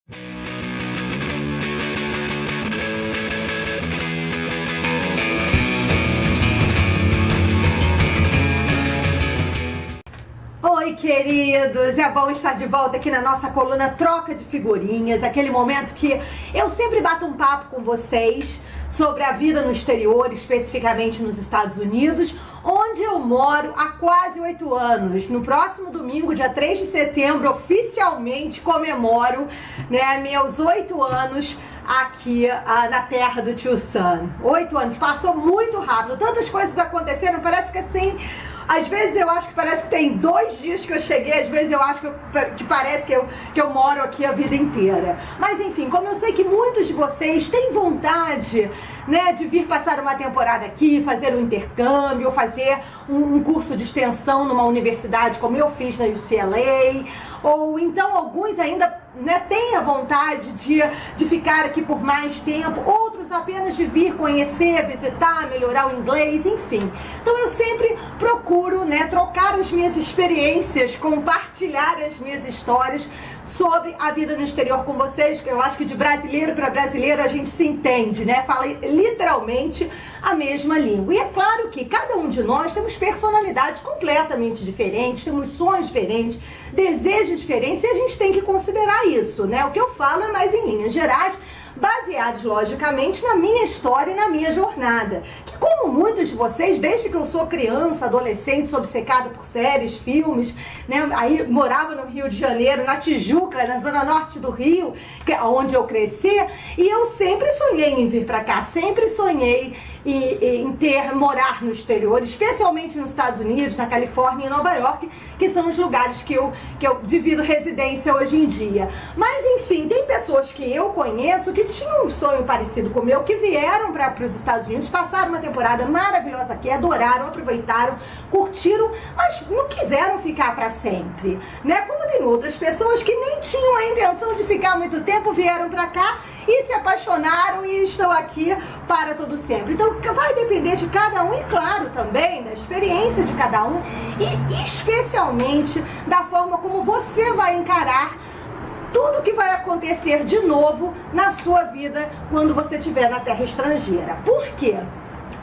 Oi, queridos! É bom estar de volta aqui na nossa coluna Troca de Figurinhas, aquele momento que eu sempre bato um papo com vocês sobre a vida no exterior, especificamente nos Estados Unidos, onde eu moro há quase 8 anos. No próximo domingo, dia 3 de setembro, oficialmente comemoro, meus 8 anos aqui na terra do Tio Sam. 8 anos, passou muito rápido, tantas coisas aconteceram, parece que assim... Às vezes eu acho que parece que tem 2 dias que eu cheguei, às vezes eu acho que parece que eu moro aqui a vida inteira. Mas enfim, como eu sei que muitos de vocês têm vontade, de vir passar uma temporada aqui, fazer um intercâmbio, fazer um curso de extensão numa universidade como eu fiz na UCLA, ou então alguns ainda têm a vontade de ficar aqui por mais tempo, outros apenas de vir conhecer, visitar, melhorar o inglês, enfim. Então eu sempre procuro trocar as minhas experiências, compartilhar as minhas histórias sobre a vida no exterior com vocês, que eu acho que de brasileiro para brasileiro a gente se entende, fala literalmente a mesma língua. E é claro que cada um de nós temos personalidades completamente diferentes, temos sonhos diferentes, desejos diferentes, e a gente tem que considerar isso, O que eu falo é mais em linhas gerais, baseados logicamente na minha história e na minha jornada, que como muitos de vocês, desde que eu sou criança, adolescente, sou obcecada por séries, filmes, aí morava no Rio de Janeiro, na Tijuca, na zona norte do Rio, onde eu cresci, e eu sempre sonhei em vir para cá, sempre sonhei em morar no exterior, especialmente nos Estados Unidos, na Califórnia e Nova York, que são os lugares que eu divido residência hoje em dia. Mas enfim, tem pessoas que eu conheço que tinham um sonho parecido com o meu, que vieram para os Estados Unidos, passaram uma temporada maravilhosa aqui, adoraram, aproveitaram, curtiram, mas não quiseram ficar para sempre, Como tem outras pessoas que nem tinham a intenção de ficar muito tempo, vieram para cá e se apaixonaram e estão aqui para todo sempre. Então vai depender de cada um e claro também da experiência de cada um e especialmente da forma como você vai encarar tudo que vai acontecer de novo na sua vida quando você estiver na terra estrangeira. Por quê?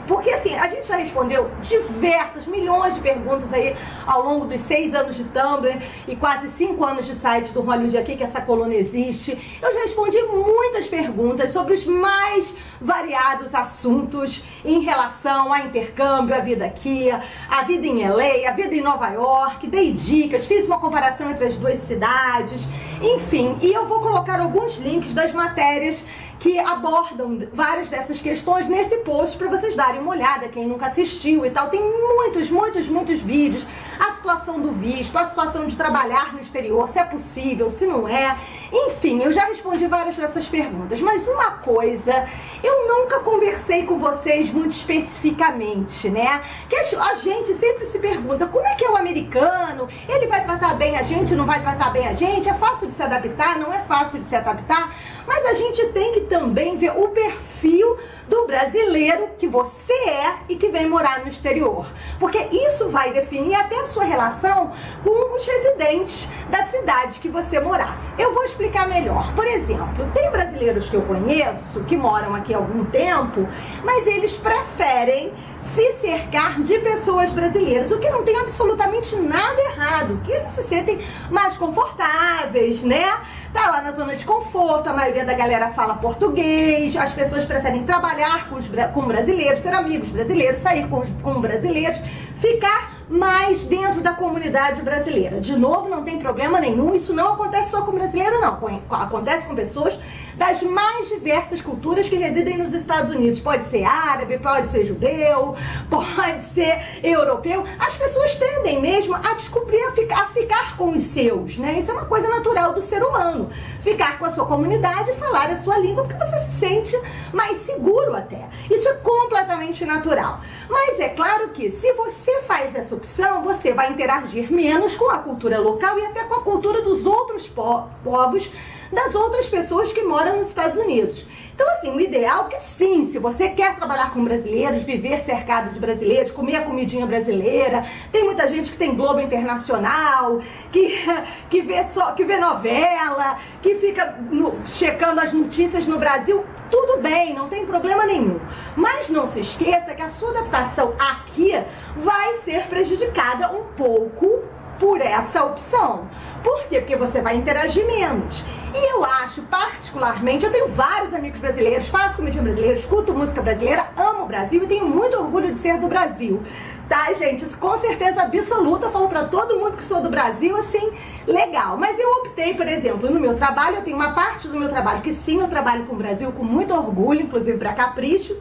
Porque assim, a gente já respondeu diversas, milhões de perguntas aí ao longo dos 6 anos de Tumblr e quase 5 anos de site do Hollywood aqui, que essa coluna existe. Eu já respondi muitas perguntas sobre os mais variados assuntos em relação a intercâmbio, a vida aqui, a vida em LA, a vida em Nova York, dei dicas, fiz uma comparação entre as 2 cidades, enfim, e eu vou colocar alguns links das matérias que abordam várias dessas questões nesse post para vocês darem uma olhada, quem nunca assistiu e tal. Tem muitos vídeos, a situação do visto, a situação de trabalhar no exterior, se é possível, se não é. Enfim, eu já respondi várias dessas perguntas, mas uma coisa, eu nunca conversei com vocês muito especificamente, Que a gente sempre se pergunta, como é que é o americano? Ele vai tratar bem a gente, não vai tratar bem a gente? É fácil de se adaptar, não é fácil de se adaptar? Mas a gente tem que também ver o perfil do brasileiro que você é e que vem morar no exterior. Porque isso vai definir até a sua relação com os residentes da cidade que você morar. Eu vou explicar melhor. Por exemplo, tem brasileiros que eu conheço que moram aqui há algum tempo, mas eles preferem se cercar de pessoas brasileiras, o que não tem absolutamente nada errado, que eles se sentem mais confortáveis, Tá lá na zona de conforto, a maioria da galera fala português, as pessoas preferem trabalhar com brasileiros, ter amigos brasileiros, sair com brasileiros, ficar mais dentro da comunidade brasileira. De novo, não tem problema nenhum, isso não acontece só com brasileiro, não. Acontece com pessoas das mais diversas culturas que residem nos Estados Unidos. Pode ser árabe, pode ser judeu, pode ser europeu. As pessoas tendem mesmo a descobrir, a ficar com os seus, Isso é uma coisa natural do ser humano. Ficar com a sua comunidade e falar a sua língua, porque você se sente mais seguro até. Isso é completamente natural. Mas é claro que se você faz essa opção, você vai interagir menos com a cultura local e até com a cultura dos outros povos das outras pessoas que moram nos Estados Unidos. Então, assim, o ideal é que sim, se você quer trabalhar com brasileiros, viver cercado de brasileiros, comer a comidinha brasileira, tem muita gente que tem Globo Internacional, que vê novela, que fica checando as notícias no Brasil, tudo bem, não tem problema nenhum. Mas não se esqueça que a sua adaptação aqui vai ser prejudicada um pouco por essa opção. Por quê? Porque você vai interagir menos. E eu acho, particularmente, eu tenho vários amigos brasileiros, faço comidinha brasileira, escuto música brasileira, amo o Brasil e tenho muito orgulho de ser do Brasil. Tá, gente? Isso com certeza absoluta, eu falo pra todo mundo que sou do Brasil, assim, legal. Mas eu optei, por exemplo, no meu trabalho, eu tenho uma parte do meu trabalho que sim, eu trabalho com o Brasil com muito orgulho, inclusive pra capricho,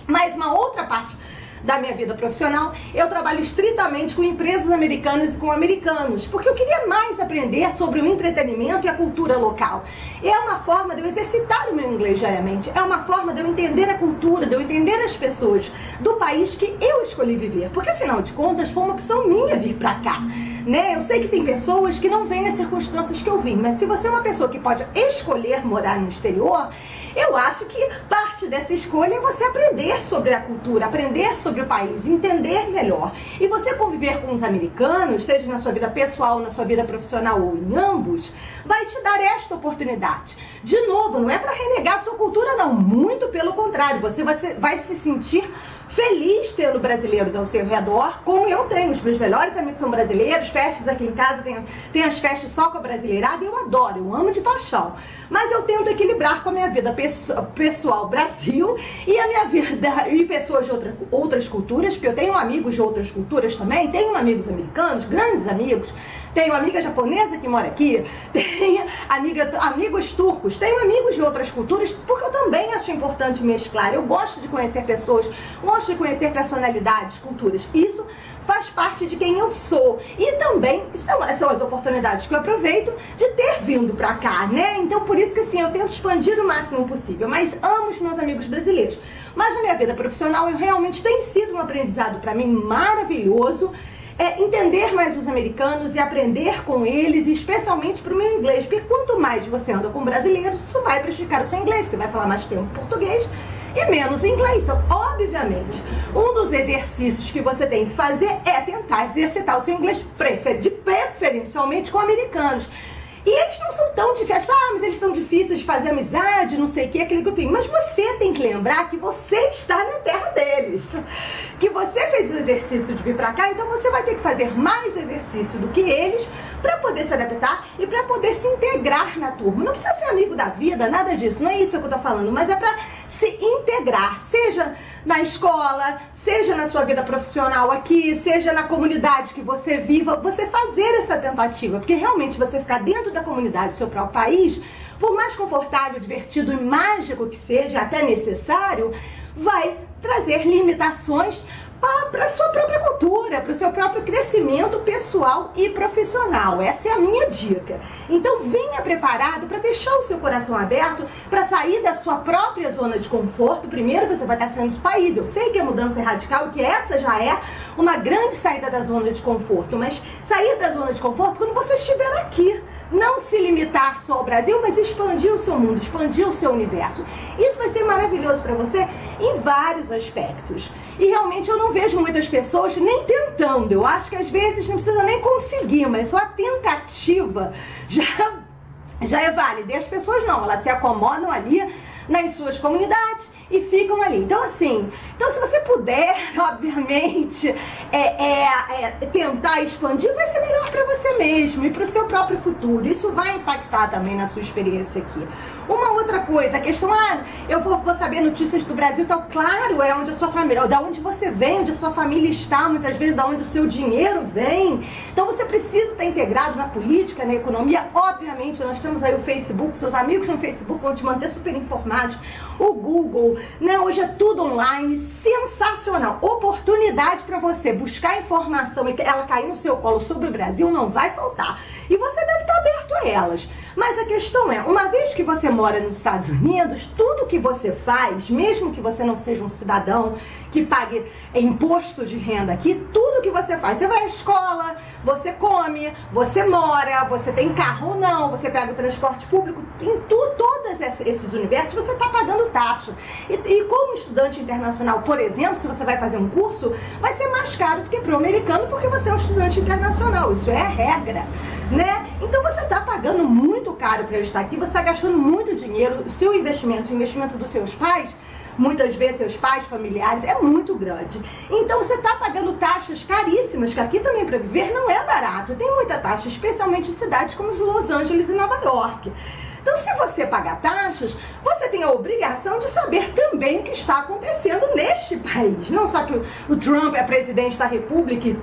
mas uma outra parte da minha vida profissional, eu trabalho estritamente com empresas americanas e com americanos, porque eu queria mais aprender sobre o entretenimento e a cultura local. É uma forma de eu exercitar o meu inglês diariamente, é uma forma de eu entender a cultura, de eu entender as pessoas do país que eu escolhi viver, porque afinal de contas foi uma opção minha vir pra cá, né? Eu sei que tem pessoas que não vêm nas circunstâncias que eu vim, mas se você é uma pessoa que pode escolher morar no exterior, eu acho que parte dessa escolha é você aprender sobre a cultura, aprender sobre o país, entender melhor. E você conviver com os americanos, seja na sua vida pessoal, na sua vida profissional ou em ambos, vai te dar esta oportunidade. De novo, não é para renegar a sua cultura, não. Muito pelo contrário, você vai se sentir feliz tendo brasileiros ao seu redor, como eu tenho. Os meus melhores amigos são brasileiros, festas aqui em casa, tem as festas só com a brasileirada e eu adoro, eu amo de paixão. Mas eu tento equilibrar com a minha vida pessoal Brasil e a minha vida e pessoas de outras culturas, porque eu tenho amigos de outras culturas também, tenho amigos americanos, grandes amigos, tenho amiga japonesa que mora aqui, tenho amigos turcos, tenho amigos de outras culturas, porque eu também acho importante mesclar. Eu gosto de conhecer pessoas, gosto de conhecer personalidades, culturas. Isso faz parte de quem eu sou. E também são as oportunidades que eu aproveito de ter vindo pra cá, né? Então por isso que assim, eu tento expandir o máximo possível. Mas amo os meus amigos brasileiros. Mas na minha vida profissional, eu realmente tem sido um aprendizado pra mim maravilhoso. Entender mais os americanos e aprender com eles, e especialmente para o meu inglês, porque quanto mais você anda com brasileiros, isso vai prejudicar o seu inglês, você vai falar mais tempo português e menos inglês. Então, obviamente, um dos exercícios que você tem que fazer é tentar exercitar o seu inglês, preferencialmente com americanos. E eles não são tão difíceis, mas eles são difíceis de fazer amizade, não sei o que, aquele grupinho. Mas você tem que lembrar que você está na terra deles. Que você fez o exercício de vir pra cá, então você vai ter que fazer mais exercício do que eles pra poder se adaptar e pra poder se integrar na turma. Não precisa ser amigo da vida, nada disso, não é isso que eu tô falando, mas é pra se integrar, seja na escola, seja na sua vida profissional aqui, seja na comunidade que você viva, você fazer essa tentativa, porque realmente você ficar dentro da comunidade do seu próprio país, por mais confortável, divertido e mágico que seja, até necessário, vai trazer limitações para a sua própria cultura, para o seu próprio crescimento pessoal e profissional. Essa é a minha dica. Então venha preparado para deixar o seu coração aberto, para sair da sua própria zona de conforto. Primeiro você vai estar saindo do país. Eu sei que a mudança é radical, que essa já é uma grande saída da zona de conforto, mas sair da zona de conforto quando você estiver aqui. Não se limitar só ao Brasil, mas expandir o seu mundo, expandir o seu universo. Isso vai ser maravilhoso para você em vários aspectos. E realmente eu não vejo muitas pessoas nem tentando. Eu acho que às vezes não precisa nem conseguir, mas só a tentativa já é válida. E as pessoas não, elas se acomodam ali nas suas comunidades e ficam ali. Então assim, se você puder, obviamente, tentar expandir, vai ser melhor para você mesmo e para o seu próprio futuro. Isso vai impactar também na sua experiência aqui. Uma outra coisa, a questão, eu vou saber notícias do Brasil, então claro, é onde a sua família, da onde você vem, onde a sua família está, muitas vezes da onde o seu dinheiro vem. Então você precisa estar integrado na política, na economia. Obviamente, nós temos aí o Facebook, seus amigos no Facebook vão te manter super informados, o Google, né? Hoje é tudo online, sensacional. Oportunidade para você buscar informação e ela cair no seu colo sobre o Brasil não vai faltar. e você deve estar aberto a elas. Mas a questão é, uma vez que você mora nos Estados Unidos, tudo que você faz, mesmo que você não seja um cidadão que pague imposto de renda aqui, tudo que você faz, você vai à escola, você come, você mora, você tem carro ou não, você pega o transporte público, em todos esses universos você está pagando taxa. E como estudante internacional, por exemplo, se você vai fazer um curso, vai ser mais caro do que para o americano, porque você é um estudante internacional, isso é a regra, né? Então você está pagando muito caro para estar aqui, você está gastando muito dinheiro, o seu investimento, o investimento dos seus pais, muitas vezes seus pais, familiares, é muito grande. Então você está pagando taxas caríssimas, que aqui também para viver não é barato. Tem muita taxa, especialmente em cidades como Los Angeles e Nova York. Então, se você pagar taxas, você tem a obrigação de saber também o que está acontecendo neste país. Não só que o Trump é presidente da República e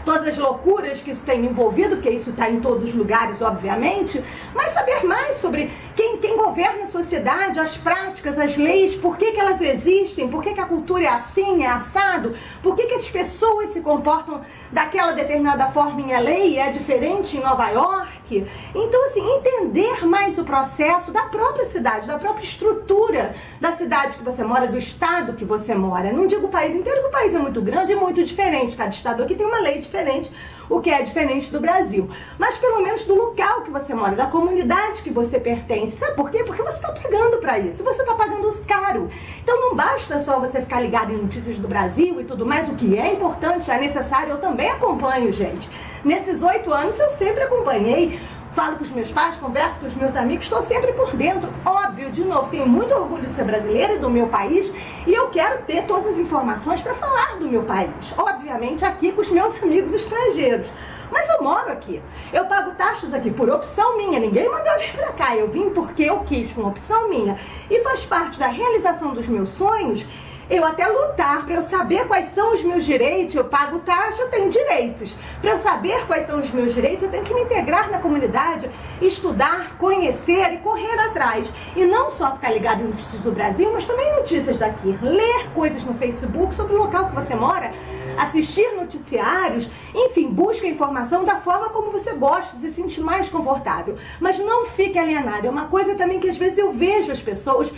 todas as loucuras que isso tem envolvido, porque isso está em todos os lugares, obviamente, mas saber mais sobre quem governa a sociedade, as práticas, as leis, por que elas existem, por que a cultura é assim, é assado, por que as pessoas se comportam daquela determinada forma em LA e é diferente em Nova York. Então, assim, entender mais o processo da própria cidade, da própria estrutura da cidade que você mora, do estado que você mora. Não digo o país inteiro, porque o país é muito grande e muito diferente. Cada estado aqui tem uma lei diferente, o que é diferente do Brasil. Mas pelo menos do local que você mora, da comunidade que você pertence. Sabe por quê? Porque você está pagando para isso. Você está pagando caro. Então não basta só você ficar ligado em notícias do Brasil e tudo mais. O que é importante, é necessário, eu também acompanho, gente. Nesses 8 anos eu sempre acompanhei. Falo com os meus pais, converso com os meus amigos, estou sempre por dentro. Óbvio, de novo, tenho muito orgulho de ser brasileira e do meu país, e eu quero ter todas as informações para falar do meu país. Obviamente aqui com os meus amigos estrangeiros. Mas eu moro aqui. Eu pago taxas aqui por opção minha. Ninguém mandou eu vir pra cá. Eu vim porque eu quis, foi uma opção minha. E faz parte da realização dos meus sonhos eu até lutar para eu saber quais são os meus direitos. Eu pago taxa, eu tenho direitos. Para eu saber quais são os meus direitos, eu tenho que me integrar na comunidade, estudar, conhecer e correr atrás. E não só ficar ligado em notícias do Brasil, mas também notícias daqui. Ler coisas no Facebook sobre o local que você mora, assistir noticiários, enfim, busca informação da forma como você gosta, se sentir mais confortável. Mas não fique alienado. É uma coisa também que às vezes eu vejo as pessoas...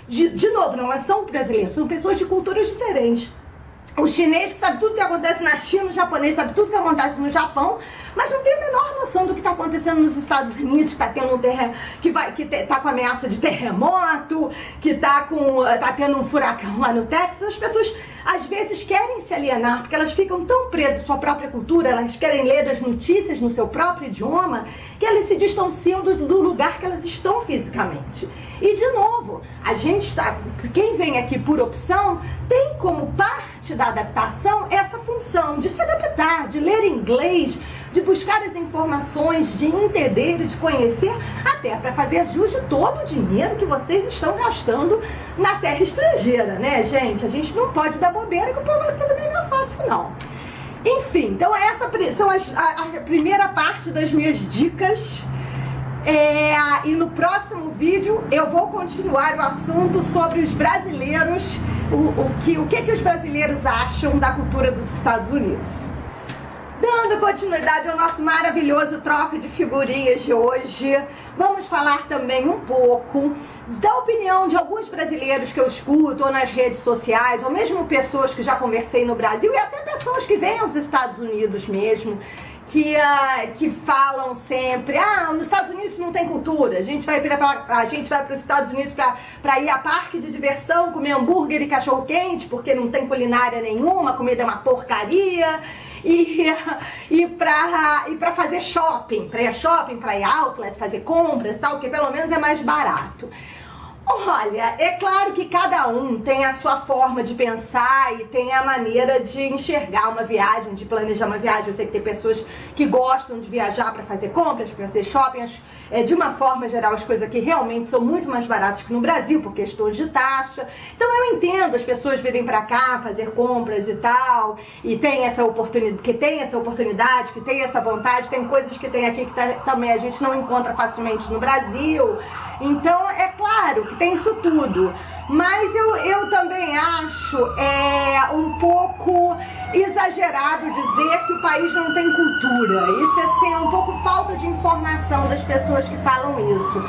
De novo, não são brasileiros, são pessoas de culturas diferentes. O chinês que sabe tudo que acontece na China, o japonês sabe tudo que acontece no Japão, mas não tem a menor noção do que está acontecendo nos Estados Unidos, que está tendo tá com ameaça de terremoto, que tá tendo um furacão lá no Texas. As pessoas às vezes querem se alienar, porque elas ficam tão presas à sua própria cultura, elas querem ler as notícias no seu próprio idioma, que elas se distanciam do lugar que elas estão fisicamente. E de novo, quem vem aqui por opção, tem como parte da adaptação essa função de se adaptar, de ler inglês, de buscar as informações, de entender e de conhecer, até para fazer jus de todo o dinheiro que vocês estão gastando na terra estrangeira, né, gente? A gente não pode dar bobeira, que o povo aqui também não é fácil, não. Enfim, então essa são a primeira parte das minhas dicas. E no próximo vídeo eu vou continuar o assunto sobre os brasileiros, o que os brasileiros acham da cultura dos Estados Unidos. Dando continuidade ao nosso maravilhoso troca de figurinhas de hoje, vamos falar também um pouco da opinião de alguns brasileiros que eu escuto ou nas redes sociais, ou mesmo pessoas que já conversei no Brasil e até pessoas que vêm aos Estados Unidos mesmo, que falam sempre, nos Estados Unidos não tem cultura, a gente vai para os Estados Unidos para ir a parque de diversão, comer hambúrguer e cachorro quente, porque não tem culinária nenhuma, a comida é uma porcaria, e para fazer shopping, para ir outlet, fazer compras, tal, que pelo menos é mais barato. Olha, é claro que cada um tem a sua forma de pensar e tem a maneira de enxergar uma viagem, de planejar uma viagem. Eu sei que tem pessoas que gostam de viajar para fazer compras, para fazer shopping. De uma forma geral, as coisas aqui realmente são muito mais baratas que no Brasil, por questões de taxa. Então eu entendo as pessoas virem para cá fazer compras e tal, e tem essa oportunidade, que tem essa vontade. Tem coisas que tem aqui que também a gente não encontra facilmente no Brasil. Então, é claro que tem isso tudo. Mas eu também acho um pouco exagerado dizer que o país não tem cultura. Isso assim, é um pouco falta de informação das pessoas que falam isso.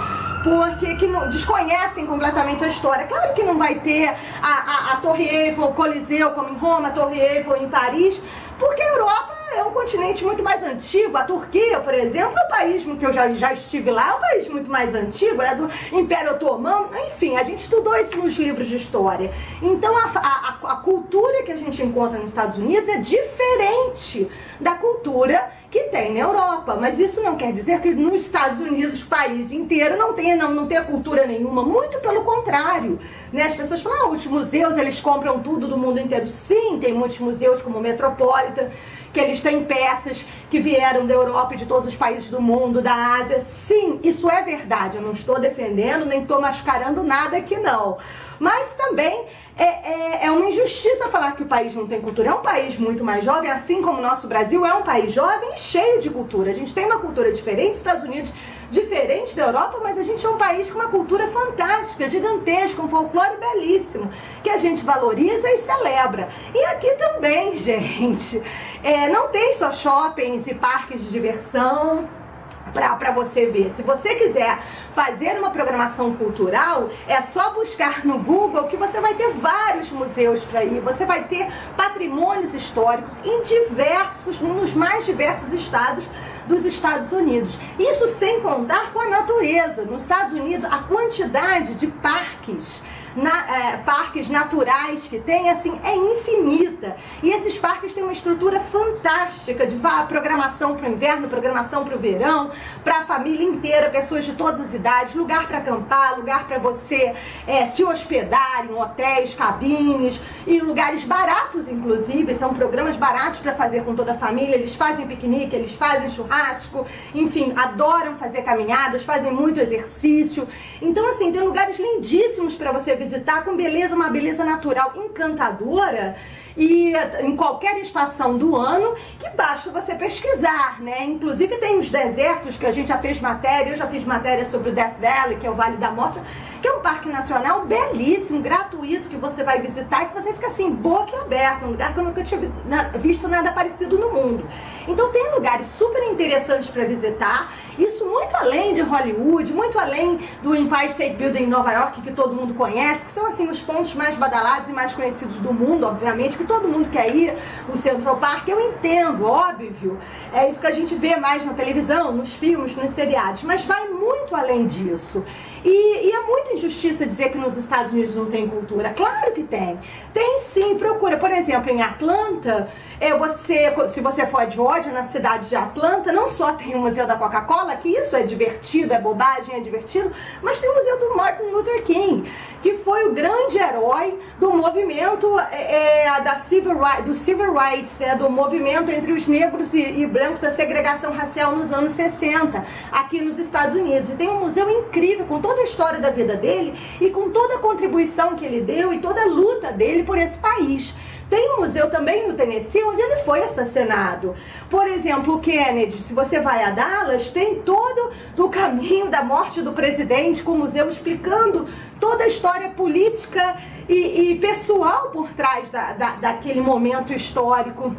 Porque que não, desconhecem completamente a história. Claro que não vai ter a Torre Eiffel, o Coliseu como em Roma, a Torre Eiffel em Paris, porque a Europa é um continente muito mais antigo. A Turquia, por exemplo, é um país que eu já estive lá, é um país muito mais antigo, é do Império Otomano. Enfim, a gente estudou isso nos livros de história. Então a cultura que a gente encontra nos Estados Unidos é diferente da cultura que tem na Europa, mas isso não quer dizer que nos Estados Unidos, o país inteiro, não tenha cultura nenhuma, muito pelo contrário, né? As pessoas falam, os museus, eles compram tudo do mundo inteiro. Sim, tem muitos museus como o Metropolitan, que eles têm peças que vieram da Europa e de todos os países do mundo, da Ásia. Sim, isso é verdade, eu não estou defendendo, nem estou mascarando nada aqui não. Mas também é uma injustiça falar que o país não tem cultura. É um país muito mais jovem, assim como o nosso Brasil é um país jovem e cheio de cultura. A gente tem uma cultura diferente, Estados Unidos diferente da Europa, mas a gente é um país com uma cultura fantástica, gigantesca, um folclore belíssimo, que a gente valoriza e celebra. E aqui também, gente, não tem só shoppings e parques de diversão para você ver. Se você quiser fazer uma programação cultural, é só buscar no Google que você vai ter vários museus para ir, você vai ter patrimônios históricos nos mais diversos estados dos Estados Unidos. Isso sem contar com a natureza. Nos Estados Unidos, a quantidade de parques naturais que tem, assim, é infinita. E esses parques têm uma estrutura fantástica de programação para o inverno, programação para o verão, para a família inteira, pessoas de todas as idades, lugar para acampar, lugar para você se hospedar em hotéis, cabines, e lugares baratos, inclusive, são programas baratos para fazer com toda a família. Eles fazem piquenique, eles fazem churrasco, enfim, adoram fazer caminhadas, fazem muito exercício. Então, assim, tem lugares lindíssimos para você visitar, com beleza, uma beleza natural encantadora, e em qualquer estação do ano, que basta você pesquisar, né? Inclusive tem os desertos que a gente já fez matéria, eu já fiz matéria sobre o Death Valley, que é o Vale da Morte, que é um parque nacional belíssimo, gratuito, que você vai visitar e que você fica assim, boca aberta, um lugar que eu nunca tinha visto nada parecido no mundo. Então tem lugares super interessantes para visitar, isso muito além de Hollywood, muito além do Empire State Building em Nova York, que todo mundo conhece, que são assim os pontos mais badalados e mais conhecidos do mundo, obviamente, que todo mundo quer ir, o Central Park, eu entendo, óbvio, é isso que a gente vê mais na televisão, nos filmes, nos seriados, mas vai muito além disso. E é muita injustiça dizer que nos Estados Unidos não tem cultura. Claro que tem. Tem sim, procura. Por exemplo, em Atlanta, se você for a Georgia, na cidade de Atlanta, não só tem o Museu da Coca-Cola, que isso é divertido, é bobagem, é divertido, mas tem o Museu do Martin Luther King, que foi o grande herói do movimento do Civil Rights, do movimento entre os negros e brancos, da segregação racial nos anos 60, aqui nos Estados Unidos. E tem um museu incrível, com toda a história da vida dele e com toda a contribuição que ele deu e toda a luta dele por esse país. Tem um museu também no Tennessee onde ele foi assassinado. Por exemplo, o Kennedy, se você vai a Dallas, tem todo o caminho da morte do presidente, com o museu explicando toda a história política e pessoal por trás daquele momento histórico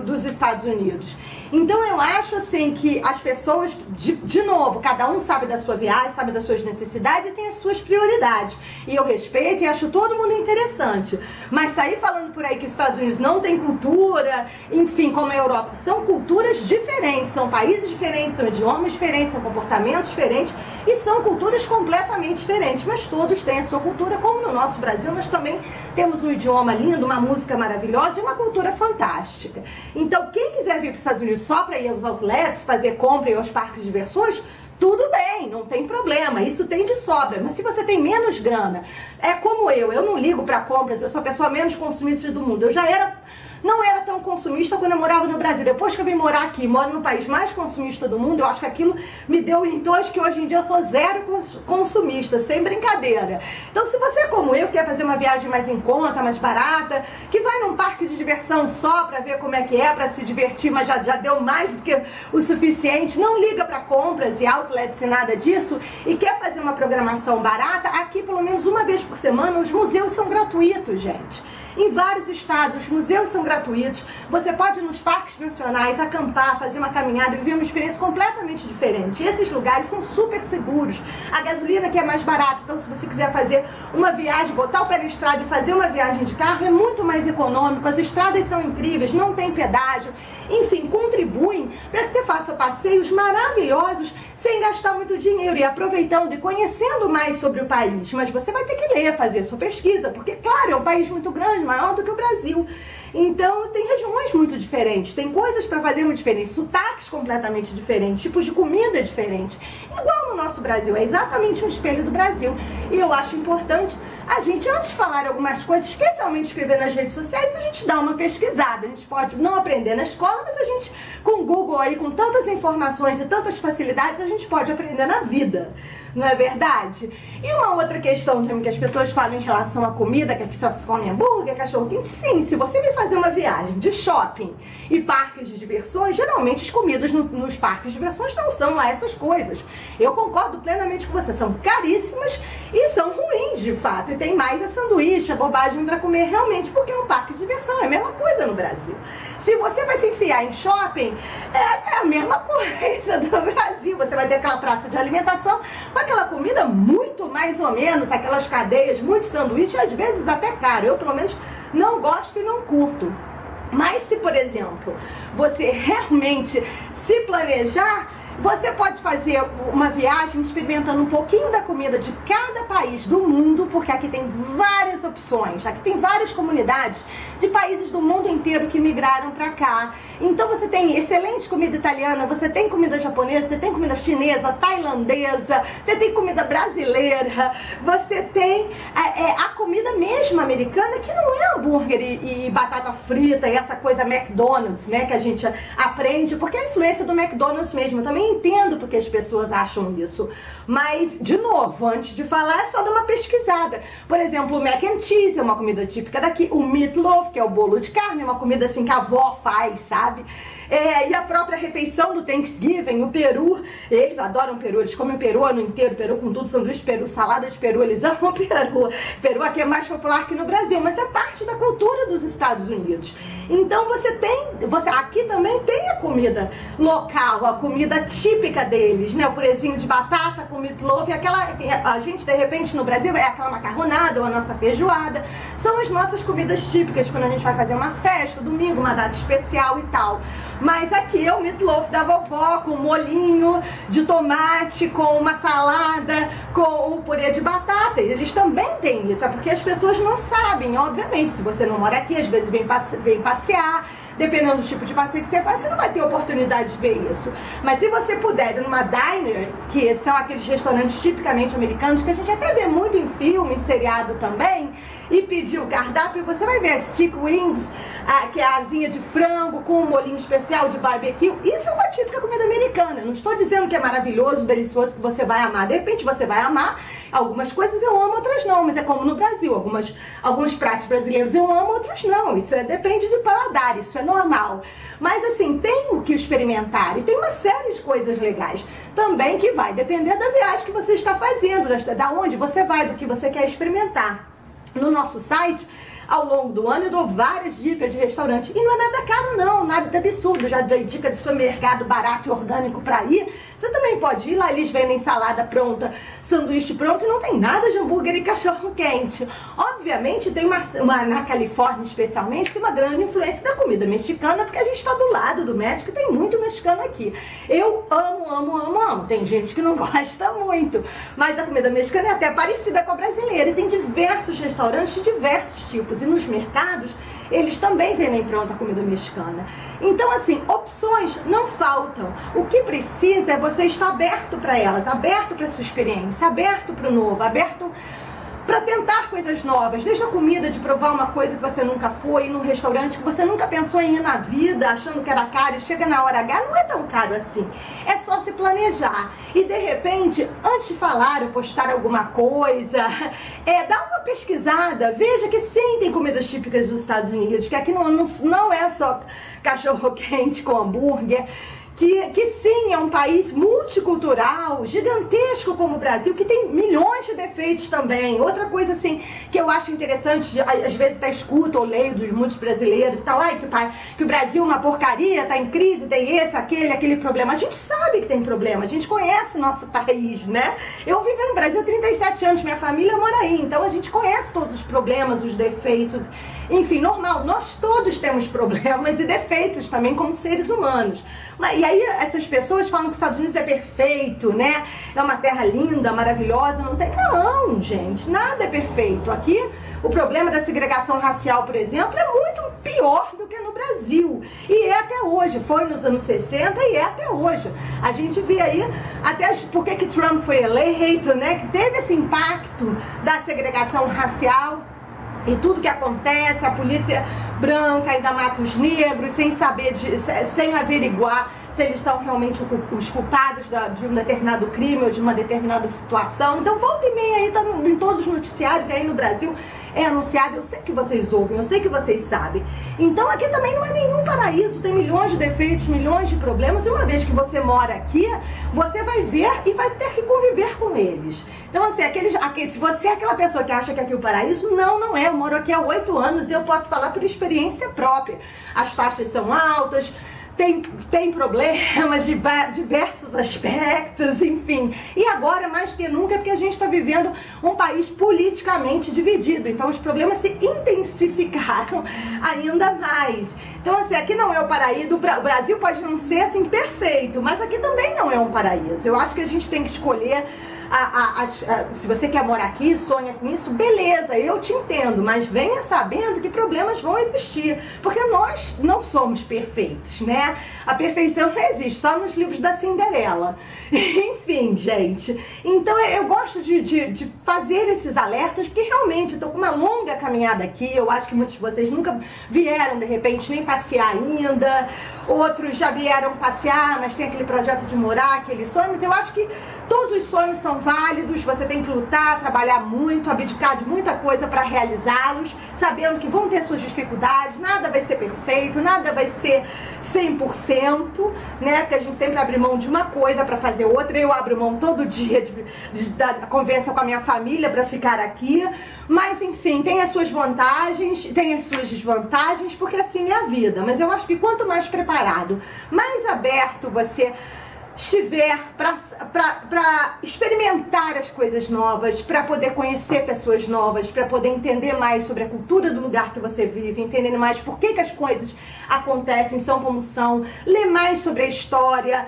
dos Estados Unidos. Então eu acho assim que as pessoas, de novo, cada um sabe da sua viagem, sabe das suas necessidades e tem as suas prioridades. E eu respeito e acho todo mundo interessante. Mas sair falando por aí que os Estados Unidos não tem cultura, enfim, como a Europa, são culturas diferentes, são países diferentes, são idiomas diferentes, são comportamentos diferentes e são culturas completamente diferentes. Mas todos têm a sua cultura, como no nosso Brasil nós também temos um idioma lindo, uma música maravilhosa e uma cultura fantástica. Então quem quiser vir para os Estados Unidos só para ir aos outlets, fazer compra e aos parques de diversões, tudo bem, não tem problema, isso tem de sobra. Mas se você tem menos grana, é como eu não ligo para compras, eu sou a pessoa menos consumista do mundo. Eu já era não era tão consumista quando eu morava no Brasil. Depois que eu vim morar aqui, moro no país mais consumista do mundo, eu acho que aquilo me deu um entojo que hoje em dia eu sou zero consumista, sem brincadeira. Então, se você é como eu, quer fazer uma viagem mais em conta, mais barata, que vai num parque de diversão só pra ver como é que é, pra se divertir, mas já deu mais do que o suficiente, não liga pra compras e outlets e nada disso, e quer fazer uma programação barata, aqui pelo menos uma vez por semana os museus são gratuitos, gente. Em vários estados, os museus são gratuitos. Você pode ir nos parques nacionais, acampar, fazer uma caminhada e viver uma experiência completamente diferente. E esses lugares são super seguros. A gasolina aqui é mais barata, então se você quiser fazer uma viagem, botar o pé na estrada e fazer uma viagem de carro, é muito mais econômico. As estradas são incríveis, não tem pedágio. Enfim, contribuem para que você faça passeios maravilhosos sem gastar muito dinheiro e aproveitando e conhecendo mais sobre o país. Mas você vai ter que ler, fazer sua pesquisa, porque, claro, é um país muito grande, maior do que o Brasil. Então, tem regiões muito diferentes, tem coisas para fazer muito diferentes, sotaques completamente diferentes, tipos de comida diferentes. Igual no nosso Brasil, é exatamente um espelho do Brasil. E eu acho importante a gente, antes de falar algumas coisas, especialmente escrever nas redes sociais, a gente dá uma pesquisada. A gente pode não aprender na escola, mas a gente, com o Google aí, com tantas informações e tantas facilidades, a gente pode aprender na vida. Não é verdade? E uma outra questão também que as pessoas falam em relação à comida, que aqui só se come hambúrguer, cachorro-quente. Sim, se você me fazer uma viagem de shopping e parques de diversões, geralmente as comidas nos parques de diversões não são lá essas coisas. Eu concordo plenamente com você, são caríssimas e são ruins de fato. E tem mais a sanduíche, a bobagem para comer realmente, porque é um parque de diversão, é a mesma coisa no Brasil. Se você vai se enfiar em shopping, é a mesma coisa do Brasil. Você vai ter aquela praça de alimentação com aquela comida muito mais ou menos, aquelas cadeias, muito sanduíche, às vezes até caro. Eu, pelo menos, não gosto e não curto. Mas se, por exemplo, você realmente se planejar, você pode fazer uma viagem experimentando um pouquinho da comida de cada país do mundo, porque aqui tem várias opções, aqui tem várias comunidades de países do mundo inteiro que migraram pra cá. Então você tem excelente comida italiana, você tem comida japonesa, você tem comida chinesa, tailandesa, você tem comida brasileira, você tem a comida mesmo americana, que não é hambúrguer e batata frita e essa coisa McDonald's, né, que a gente aprende, porque é a influência do McDonald's mesmo. Eu também entendo porque as pessoas acham isso, mas, de novo, antes de falar, é só dar uma pesquisada. Por exemplo, o mac and cheese é uma comida típica daqui, o meatloaf, que é o bolo de carne, é uma comida assim que a avó faz, sabe? E a própria refeição do Thanksgiving, o peru, eles adoram peru, eles comem peru o ano inteiro, peru com tudo, sanduíche de peru, salada de peru, eles amam peru. Peru aqui é mais popular que no Brasil, mas é parte da cultura dos Estados Unidos. Então aqui também tem a comida local, a comida típica deles, né? O purezinho de batata com meatloaf, a gente de repente no Brasil é aquela macarronada ou a nossa feijoada, são as nossas comidas típicas quando a gente vai fazer uma festa, domingo, uma data especial e tal. Mas aqui é o meatloaf da vovó, com molhinho de tomate, com uma salada, com o purê de batata. Eles também têm isso, é porque as pessoas não sabem, obviamente. Se você não mora aqui, às vezes vem passear, dependendo do tipo de passeio que você faz, você não vai ter oportunidade de ver isso. Mas se você puder ir numa diner, que são aqueles restaurantes tipicamente americanos, que a gente até vê muito em filme, em seriado também, e pedir o cardápio, você vai ver as stick wings, que é a asinha de frango com um molhinho especial de barbecue. Isso é uma típica comida americana. Não estou dizendo que é maravilhoso, delicioso, que você vai amar. De repente você vai amar. Algumas coisas eu amo, outras não. Mas é como no Brasil. Alguns pratos brasileiros eu amo, outros não. Isso depende de paladar, isso é normal. Mas assim, tem o que experimentar. E tem uma série de coisas legais também que vai depender da viagem que você está fazendo, da onde você vai, do que você quer experimentar. No nosso site, ao longo do ano, eu dou várias dicas de restaurante. E não é nada caro não, nada absurdo. Já dei dica de supermercado barato e orgânico pra ir. Você também pode ir lá, eles vendem salada pronta, sanduíche pronto, e não tem nada de hambúrguer e cachorro quente. Obviamente tem na Califórnia especialmente, tem uma grande influência da comida mexicana, porque a gente está do lado do México e tem muito mexicano aqui. Eu amo. Tem gente que não gosta muito, mas a comida mexicana é até parecida com a brasileira. E tem diversos restaurantes de diversos tipos. E nos mercados, eles também vendem pronta a comida mexicana. Então, assim, opções não faltam. O que precisa é você estar aberto para elas, aberto para sua experiência, aberto para o novo, aberto para tentar coisas novas, desde a comida, de provar uma coisa que você nunca foi, ir num restaurante que você nunca pensou em ir na vida, achando que era caro, e chega na hora H, não é tão caro assim. É só se planejar. E de repente, antes de falar ou postar alguma coisa, dá uma pesquisada, veja que sim, tem comidas típicas dos Estados Unidos, que aqui não é só cachorro quente com hambúrguer, que sim, é um país multicultural, gigantesco como o Brasil, que tem milhões de defeitos também. Outra coisa assim que eu acho interessante, às vezes até escuto ou leio dos muitos brasileiros e tal, que o Brasil é uma porcaria, tá em crise, tem esse, aquele problema. A gente sabe que tem problema, a gente conhece o nosso país, né? Eu vivo no Brasil há 37 anos, minha família mora aí, então a gente conhece todos os problemas, os defeitos, enfim, normal, nós todos temos problemas e defeitos também como seres humanos. E aí essas pessoas falam que os Estados Unidos é perfeito, né? É uma terra linda, maravilhosa, não tem... Não, gente, nada é perfeito. Aqui o problema da segregação racial, por exemplo, é muito pior do que no Brasil. E é até hoje, foi nos anos 60 e é até hoje. A gente vê aí até por que Trump foi eleito, né? Que teve esse impacto da segregação racial. E tudo que acontece, a polícia branca ainda mata os negros sem saber, sem averiguar se eles são realmente os culpados de um determinado crime ou de uma determinada situação. Então volta e meia aí, tá em todos os noticiários, e aí no Brasil é anunciado, eu sei que vocês ouvem, eu sei que vocês sabem. Então aqui também não é nenhum paraíso, tem milhões de defeitos, milhões de problemas, e uma vez que você mora aqui, você vai ver e vai ter que conviver com eles. Então assim, se você é aquela pessoa que acha que aqui é o paraíso, não é. Eu moro aqui há 8 anos e eu posso falar por experiência própria. As taxas são altas, tem problemas de diversos aspectos, enfim. E agora, mais do que nunca, é porque a gente está vivendo um país politicamente dividido. Então, os problemas se intensificaram ainda mais. Então, assim, aqui não é o paraíso. O Brasil pode não ser, assim, perfeito, mas aqui também não é um paraíso. Eu acho que a gente tem que escolher... se você quer morar aqui, sonha com isso, beleza, eu te entendo, mas venha sabendo que problemas vão existir, porque nós não somos perfeitos, né? A perfeição não existe, só nos livros da Cinderela. Enfim, gente, então eu gosto de fazer esses alertas, porque realmente eu tô com uma longa caminhada aqui. Eu acho que muitos de vocês nunca vieram, de repente, nem passear ainda, outros já vieram passear, mas tem aquele projeto de morar, aqueles sonhos. Eu acho que todos os sonhos são válidos, você tem que lutar, trabalhar muito, abdicar de muita coisa para realizá-los, sabendo que vão ter suas dificuldades, nada vai ser perfeito, nada vai ser 100%, né? Porque a gente sempre abre mão de uma coisa para fazer outra. Eu abro mão todo dia da conversa com a minha família para ficar aqui, mas enfim, tem as suas vantagens, tem as suas desvantagens, porque assim é a vida. Mas eu acho que quanto mais preparado, mais aberto você estiver para experimentar as coisas novas, para poder conhecer pessoas novas, para poder entender mais sobre a cultura do lugar que você vive, entender mais por que as coisas acontecem, são como são, ler mais sobre a história,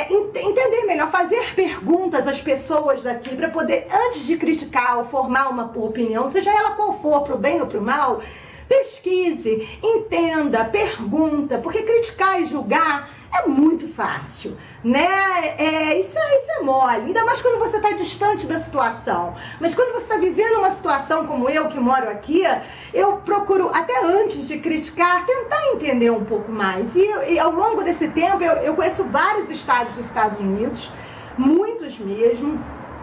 entender melhor, fazer perguntas às pessoas daqui para poder, antes de criticar ou formar uma opinião, seja ela qual for, pro bem ou pro mal, pesquise, entenda, pergunta, porque criticar e julgar é muito fácil, né? Isso é mole, ainda mais quando você está distante da situação. Mas quando você está vivendo uma situação como eu, que moro aqui, eu procuro, até antes de criticar, tentar entender um pouco mais. E ao longo desse tempo, eu conheço vários estados dos Estados Unidos, muitos mesmo,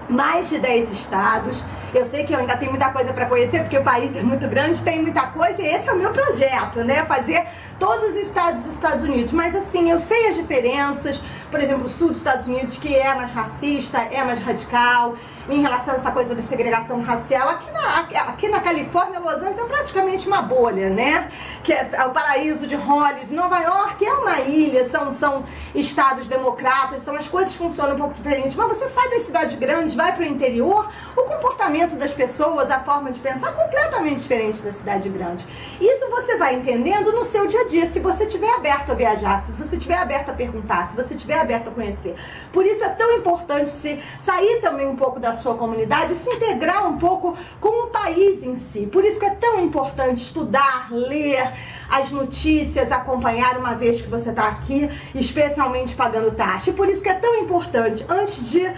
mais de 10 estados. Eu sei que eu ainda tenho muita coisa para conhecer, porque o país é muito grande, tem muita coisa, e esse é o meu projeto, né? Fazer todos os estados dos Estados Unidos. Mas assim, eu sei as diferenças. Por exemplo, o sul dos Estados Unidos, que é mais racista, é mais radical em relação a essa coisa de segregação racial. Aqui na Califórnia, Los Angeles é praticamente uma bolha, né? Que é o paraíso de Hollywood. Nova York é uma ilha, são estados democratas, então as coisas funcionam um pouco diferente. Mas você sai das cidades grandes, vai para o interior, o comportamento das pessoas, a forma de pensar é completamente diferente da cidade grande. Isso você vai entendendo no seu dia a dia, se você estiver aberto a viajar, se você estiver aberto a perguntar, se você estiver aberto a conhecer. Por isso é tão importante se sair também um pouco da sua comunidade e se integrar um pouco com o país em si. Por isso que é tão importante estudar, ler as notícias, acompanhar uma vez que você está aqui, especialmente pagando taxa. E por isso que é tão importante, antes de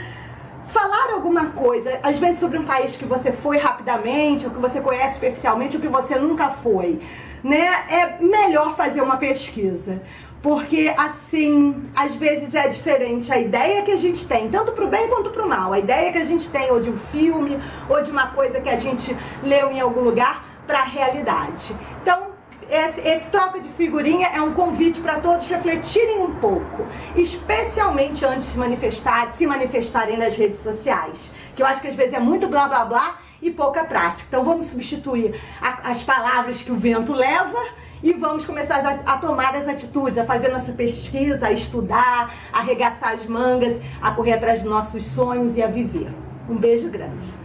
falar alguma coisa, às vezes sobre um país que você foi rapidamente, ou que você conhece superficialmente, ou que você nunca foi, né? É melhor fazer uma pesquisa. Porque assim, às vezes é diferente a ideia que a gente tem, tanto pro bem quanto pro mal. A ideia que a gente tem ou de um filme, ou de uma coisa que a gente leu em algum lugar, para a realidade. Então, esse troca de figurinha é um convite para todos refletirem um pouco, especialmente antes de se manifestarem nas redes sociais, que eu acho que às vezes é muito blá blá blá e pouca prática. Então vamos substituir as palavras que o vento leva e vamos começar a tomar as atitudes, a fazer nossa pesquisa, a estudar, a arregaçar as mangas, a correr atrás dos nossos sonhos e a viver. Um beijo grande.